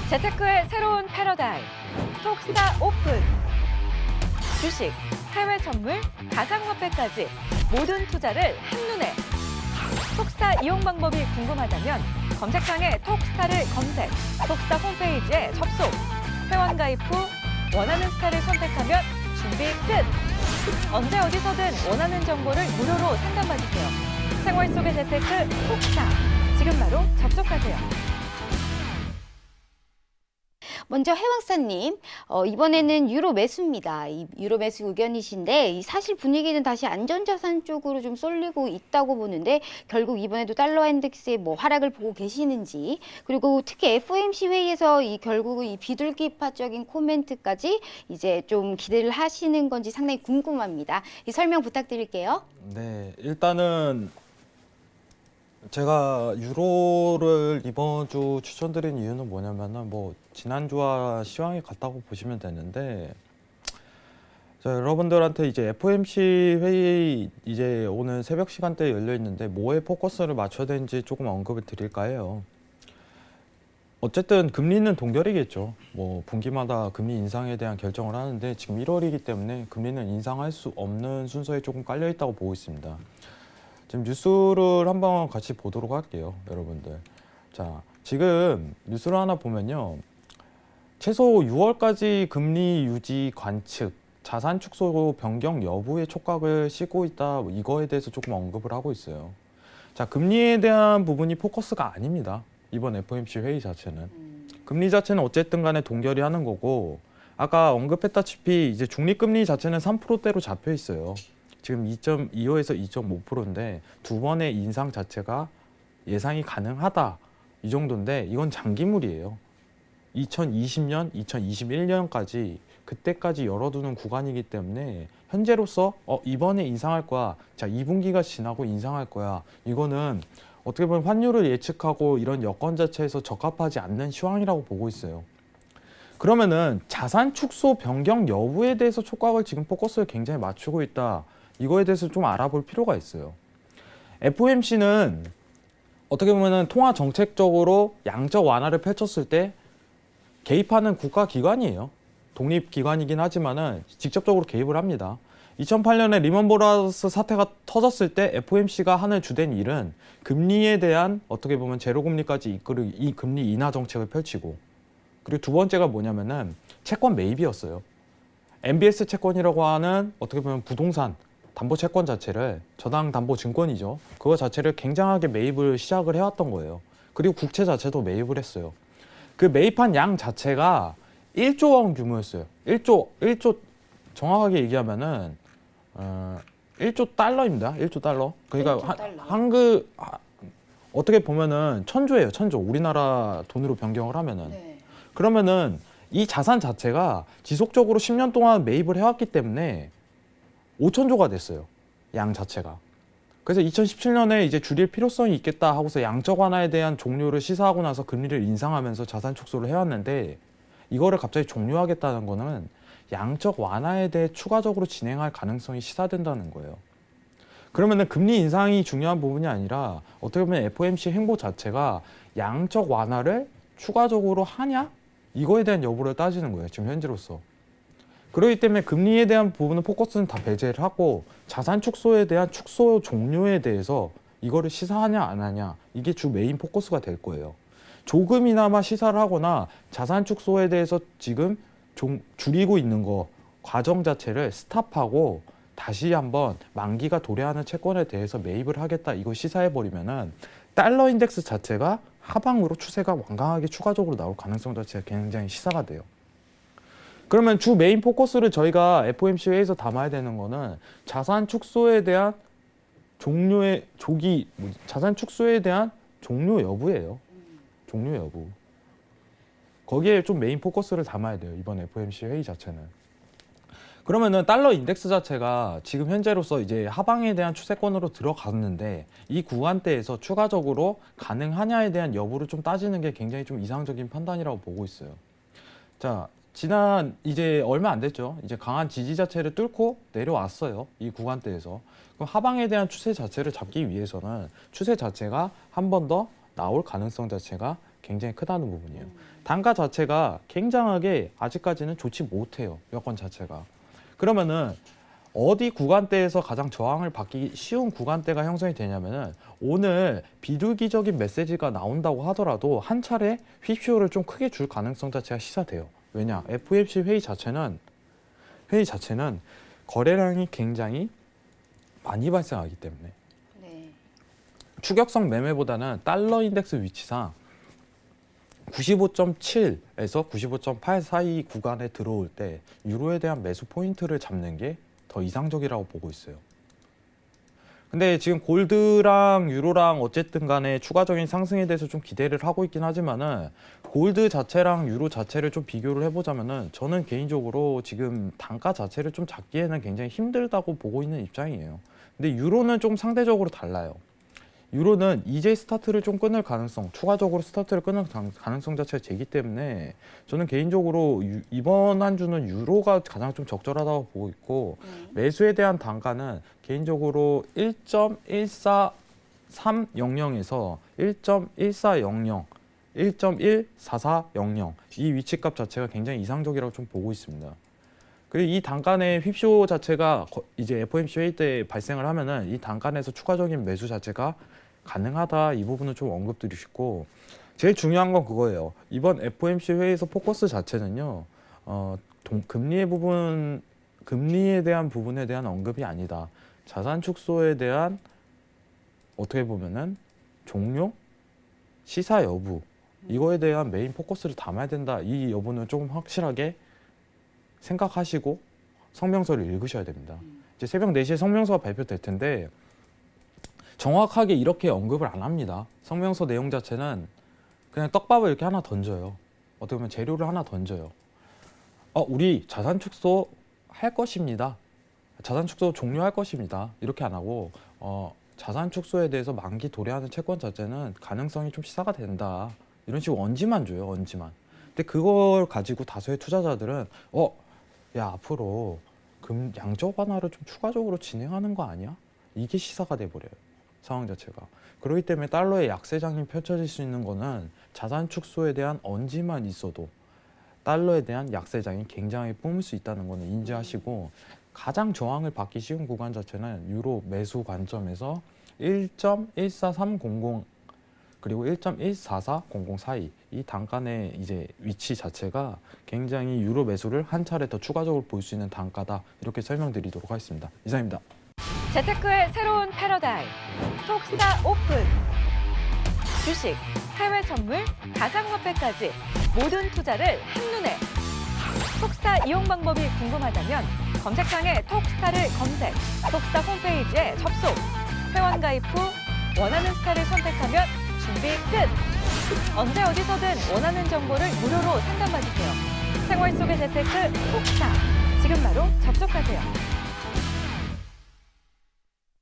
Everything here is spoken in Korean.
재테크의 새로운 패러다임, 톡스타 오픈. 주식, 해외 선물, 가상화폐까지 모든 투자를 한눈에. 톡스타 이용 방법이 궁금하다면 검색창에 톡스타를 검색, 톡스타 홈페이지에 접속. 회원 가입 후 원하는 스타를 선택하면 준비 끝! 언제 어디서든 원하는 정보를 무료로 상담받으세요. 생활 속의 재테크 톡스타. 지금 바로 접속하세요. 먼저 해왕사님, 이번에는 유로 매수입니다. 이 유로 매수 의견이신데 이 사실 분위기는 다시 안전자산 쪽으로 좀 쏠리고 있다고 보는데 결국 이번에도 달러 인덱스의 뭐 하락을 보고 계시는지, 그리고 특히 FOMC 회의에서 이 결국은 이 비둘기파적인 코멘트까지 이제 좀 기대를 하시는 건지 상당히 궁금합니다. 이 설명 부탁드릴게요. 네, 일단은 제가 유로를 이번 주 추천드린 이유는 뭐냐면은 뭐 지난주와 시황이 같다고 보시면 되는데, 자, 여러분들한테 이제 FOMC 회의 이제 오늘 새벽 시간대에 열려 있는데 뭐에 포커스를 맞춰야 되는지 조금 언급을 드릴까 해요. 어쨌든 금리는 동결이겠죠. 뭐 분기마다 금리 인상에 대한 결정을 하는데 지금 1월이기 때문에 금리는 인상할 수 없는 순서에 조금 깔려 있다고 보고 있습니다. 지금 뉴스를 한번 같이 보도록 할게요, 여러분들. 자, 지금 뉴스를 하나 보면요. 최소 6월까지 금리 유지 관측, 자산 축소 변경 여부의 촉각을 싣고 있다. 이거에 대해서 조금 언급을 하고 있어요. 자, 금리에 대한 부분이 포커스가 아닙니다. 이번 FOMC 회의 자체는. 금리 자체는 어쨌든 간에 동결이 하는 거고, 아까 언급했다시피 이제 중립금리 자체는 3%대로 잡혀 있어요. 지금 2.25에서 2.5%인데 두 번의 인상 자체가 예상이 가능하다. 이 정도인데 이건 장기물이에요. 2020년, 2021년까지 그때까지 열어두는 구간이기 때문에 현재로서 이번에 인상할 거야. 자, 2분기가 지나고 인상할 거야. 이거는 어떻게 보면 환율을 예측하고 이런 여건 자체에서 적합하지 않는 시황이라고 보고 있어요. 그러면은 자산 축소 변경 여부에 대해서 촉각을 지금 포커스를 굉장히 맞추고 있다. 이거에 대해서 좀 알아볼 필요가 있어요. FOMC는 어떻게 보면은 통화 정책적으로 양적 완화를 펼쳤을 때 개입하는 국가기관이에요. 독립기관이긴 하지만은 직접적으로 개입을 합니다. 2008년에 리먼브라더스 사태가 터졌을 때 FOMC가 하는 주된 일은 금리에 대한 어떻게 보면 제로금리까지 이끌을 이 금리 인하 정책을 펼치고, 그리고 두 번째가 뭐냐면은 채권 매입이었어요. MBS 채권이라고 하는 어떻게 보면 부동산 담보 채권 자체를, 저당 담보 증권이죠. 그거 자체를 굉장하게 매입을 시작을 해왔던 거예요. 그리고 국채 자체도 매입을 했어요. 그 매입한 양 자체가 1조 원 규모였어요. 1조 정확하게 얘기하면은 1조 달러입니다. 1조 달러. 그러니까 1조 달러. 어떻게 보면은 1000조예요. 1000조. 우리나라 돈으로 변경을 하면은. 네. 그러면은 이 자산 자체가 지속적으로 10년 동안 매입을 해왔기 때문에 5000조가 됐어요. 양 자체가. 그래서 2017년에 이제 줄일 필요성이 있겠다 하고서 양적 완화에 대한 종료를 시사하고 나서 금리를 인상하면서 자산 축소를 해왔는데, 이거를 갑자기 종료하겠다는 거는 양적 완화에 대해 추가적으로 진행할 가능성이 시사된다는 거예요. 그러면은 금리 인상이 중요한 부분이 아니라 어떻게 보면 FOMC 행보 자체가 양적 완화를 추가적으로 하냐? 이거에 대한 여부를 따지는 거예요, 지금 현재로서. 그렇기 때문에 금리에 대한 부분은 포커스는 다 배제를 하고 자산 축소에 대한 축소 종료에 대해서 이거를 시사하냐 안 하냐, 이게 주 메인 포커스가 될 거예요. 조금이나마 시사를 하거나 자산 축소에 대해서 지금 줄이고 있는 거 과정 자체를 스탑하고 다시 한번 만기가 도래하는 채권에 대해서 매입을 하겠다, 이거 시사해버리면은 달러 인덱스 자체가 하방으로 추세가 완강하게 추가적으로 나올 가능성 자체가 굉장히 시사가 돼요. 그러면 주 메인 포커스를 저희가 FOMC 회의에서 담아야 되는 거는 자산 축소에 대한 자산 축소에 대한 종료 여부예요. 종료 여부. 거기에 좀 메인 포커스를 담아야 돼요, 이번 FOMC 회의 자체는. 그러면은 달러 인덱스 자체가 지금 현재로서 이제 하방에 대한 추세권으로 들어갔는데 이 구간대에서 추가적으로 가능하냐에 대한 여부를 좀 따지는 게 굉장히 좀 이상적인 판단이라고 보고 있어요. 자, 지난 이제 얼마 안 됐죠. 이제 강한 지지 자체를 뚫고 내려왔어요, 이 구간대에서. 그럼 하방에 대한 추세 자체를 잡기 위해서는 추세 자체가 한 번 더 나올 가능성 자체가 굉장히 크다는 부분이에요. 단가 자체가 굉장하게 아직까지는 좋지 못해요. 여건 자체가. 그러면은 어디 구간대에서 가장 저항을 받기 쉬운 구간대가 형성이 되냐면은 오늘 비둘기적인 메시지가 나온다고 하더라도 한 차례 휩쇼를 좀 크게 줄 가능성 자체가 시사돼요. 왜냐? FOMC 회의 자체는 거래량이 굉장히 많이 발생하기 때문에 네. 추격성 매매보다는 달러 인덱스 위치상 95.7에서 95.8 사이 구간에 들어올 때 유로에 대한 매수 포인트를 잡는 게 더 이상적이라고 보고 있어요. 근데 지금 골드랑 유로랑 어쨌든 간에 추가적인 상승에 대해서 좀 기대를 하고 있긴 하지만은 골드 자체랑 유로 자체를 좀 비교를 해보자면은 저는 개인적으로 지금 단가 자체를 좀 잡기에는 굉장히 힘들다고 보고 있는 입장이에요. 근데 유로는 좀 상대적으로 달라요. 유로는 이제 스타트를 좀 끊을 가능성, 추가적으로 스타트를 끊을 가능성 자체가 제기 때문에 저는 개인적으로 이번 한 주는 유로가 가장 좀 적절하다고 보고 있고 매수에 대한 단가는 개인적으로 1.14300에서 1.1400, 1.14400 이 위치값 자체가 굉장히 이상적이라고 좀 보고 있습니다. 그리고 이 단간의 휩쇼 자체가 이제 FOMC 회의 때 발생을 하면은 이 단간에서 추가적인 매수 자체가 가능하다, 이 부분은 좀 언급드리고 싶고, 제일 중요한 건 그거예요. 이번 FOMC 회의에서 포커스 자체는요, 금리에 대한 부분에 대한 언급이 아니다. 자산 축소에 대한 어떻게 보면은 종료, 시사 여부, 이거에 대한 메인 포커스를 담아야 된다. 이 여부는 조금 확실하게 생각하시고 성명서를 읽으셔야 됩니다. 이제 새벽 4시에 성명서가 발표될 텐데 정확하게 이렇게 언급을 안 합니다. 성명서 내용 자체는 그냥 떡밥을 이렇게 하나 던져요. 어떻게 보면 재료를 하나 던져요. 우리 자산 축소 할 것입니다. 자산 축소 종료할 것입니다. 이렇게 안 하고 자산 축소에 대해서 만기 도래하는 채권 자체는 가능성이 좀 시사가 된다. 이런 식으로 언지만 줘요. 언지만. 근데 그걸 가지고 다수의 투자자들은 야, 앞으로 양적 완화를 좀 추가적으로 진행하는 거 아니야? 이게 시사가 돼버려요. 상황 자체가. 그렇기 때문에 달러의 약세장이 펼쳐질 수 있는 거는 자산 축소에 대한 언지만 있어도 달러에 대한 약세장이 굉장히 뿜을 수 있다는 거는 인지하시고, 가장 저항을 받기 쉬운 구간 자체는 유로 매수 관점에서 1.14300 그리고 1.14400 사이 이 단간의 이제 위치 자체가 굉장히 유로 매수를 한 차례 더 추가적으로 볼 수 있는 단가다, 이렇게 설명드리도록 하겠습니다. 이상입니다. 재테크의 새로운 패러다임, 톡스타 오픈. 주식, 해외 선물, 가상화폐까지 모든 투자를 한눈에. 톡스타 이용 방법이 궁금하다면 검색창에 톡스타를 검색, 톡스타 홈페이지에 접속. 회원 가입 후 원하는 스타를 선택하면 준비 끝! 언제 어디서든 원하는 정보를 무료로 상담받으세요. 생활 속의 재테크 톡스타. 지금 바로 접속하세요.